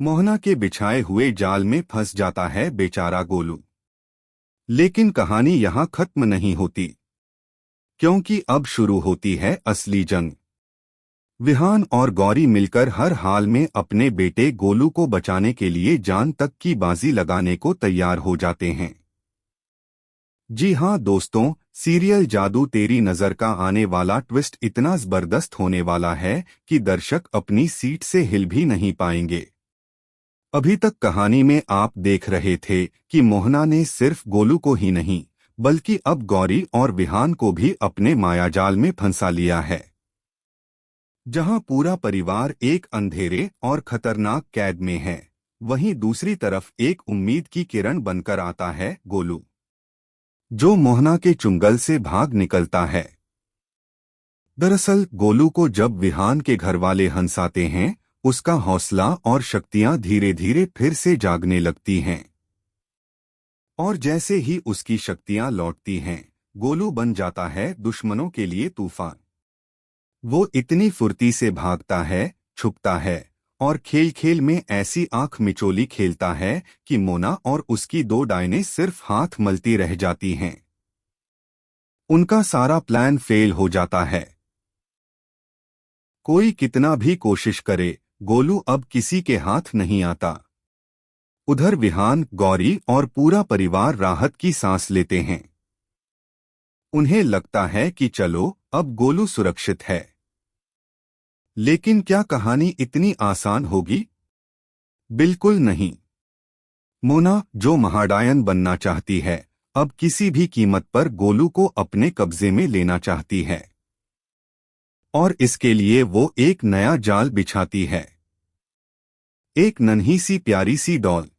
मोहना के बिछाए हुए जाल में फंस जाता है बेचारा गोलू। लेकिन कहानी यहाँ खत्म नहीं होती, क्योंकि अब शुरू होती है असली जंग। विहान और गौरी मिलकर हर हाल में अपने बेटे गोलू को बचाने के लिए जान तक की बाजी लगाने को तैयार हो जाते हैं। जी हाँ दोस्तों, सीरियल जादू तेरी नज़र का आने वाला ट्विस्ट इतना जबरदस्त होने वाला है कि दर्शक अपनी सीट से हिल भी नहीं पाएंगे। अभी तक कहानी में आप देख रहे थे कि मोहना ने सिर्फ गोलू को ही नहीं, बल्कि अब गौरी और विहान को भी अपने मायाजाल में फंसा लिया है। जहां पूरा परिवार एक अंधेरे और खतरनाक कैद में है, वहीं दूसरी तरफ एक उम्मीद की किरण बनकर आता है गोलू, जो मोहना के चुंगल से भाग निकलता है। दरअसल गोलू को जब विहान के घरवाले हंसाते हैं, उसका हौसला और शक्तियां धीरे धीरे फिर से जागने लगती हैं। और जैसे ही उसकी शक्तियां लौटती हैं, गोलू बन जाता है दुश्मनों के लिए तूफान। वो इतनी फुर्ती से भागता है, छुपता है और खेल खेल में ऐसी आंख मिचोली खेलता है कि मोना और उसकी दो डायनें सिर्फ हाथ मलती रह जाती हैं। उनका सारा प्लान फेल हो जाता है। कोई कितना भी कोशिश करे, गोलू अब किसी के हाथ नहीं आता। उधर विहान, गौरी और पूरा परिवार राहत की सांस लेते हैं। उन्हें लगता है कि चलो अब गोलू सुरक्षित है। लेकिन क्या कहानी इतनी आसान होगी? बिल्कुल नहीं। मोना, जो महाडायन बनना चाहती है, अब किसी भी कीमत पर गोलू को अपने कब्जे में लेना चाहती है। और इसके लिए वो एक नया जाल बिछाती है। एक नन्ही सी प्यारी सी डॉल।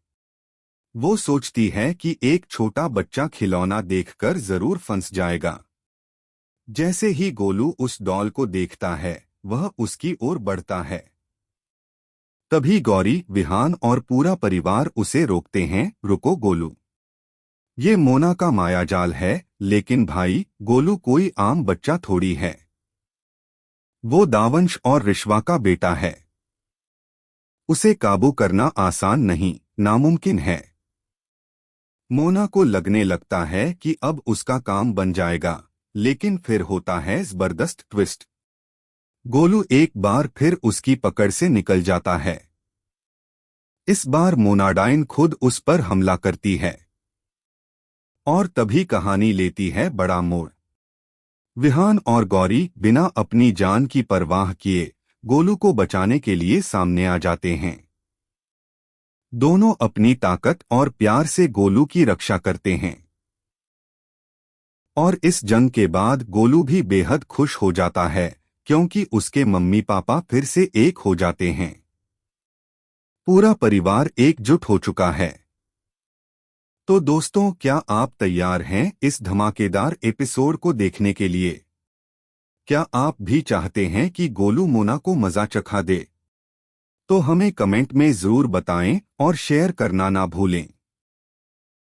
वो सोचती है कि एक छोटा बच्चा खिलौना देखकर जरूर फंस जाएगा। जैसे ही गोलू उस डॉल को देखता है, वह उसकी ओर बढ़ता है। तभी गौरी, विहान और पूरा परिवार उसे रोकते हैं। रुको गोलू, ये मोना का मायाजाल है। लेकिन भाई, गोलू कोई आम बच्चा थोड़ी है। वो दावंश और रिश्वा का बेटा है। उसे काबू करना आसान नहीं, नामुमकिन है। मोना को लगने लगता है कि अब उसका काम बन जाएगा, लेकिन फिर होता है जबरदस्त ट्विस्ट। गोलू एक बार फिर उसकी पकड़ से निकल जाता है। इस बार मोनाडाइन खुद उस पर हमला करती है। और तभी कहानी लेती है बड़ा मोड़। विहान और गौरी बिना अपनी जान की परवाह किए गोलू को बचाने के लिए सामने आ जाते हैं। दोनों अपनी ताकत और प्यार से गोलू की रक्षा करते हैं। और इस जंग के बाद गोलू भी बेहद खुश हो जाता है, क्योंकि उसके मम्मी पापा फिर से एक हो जाते हैं। पूरा परिवार एकजुट हो चुका है। तो दोस्तों, क्या आप तैयार हैं इस धमाकेदार एपिसोड को देखने के लिए? क्या आप भी चाहते हैं कि गोलू मोना को मजा चखा दे? तो हमें कमेंट में जरूर बताएं और शेयर करना ना भूलें।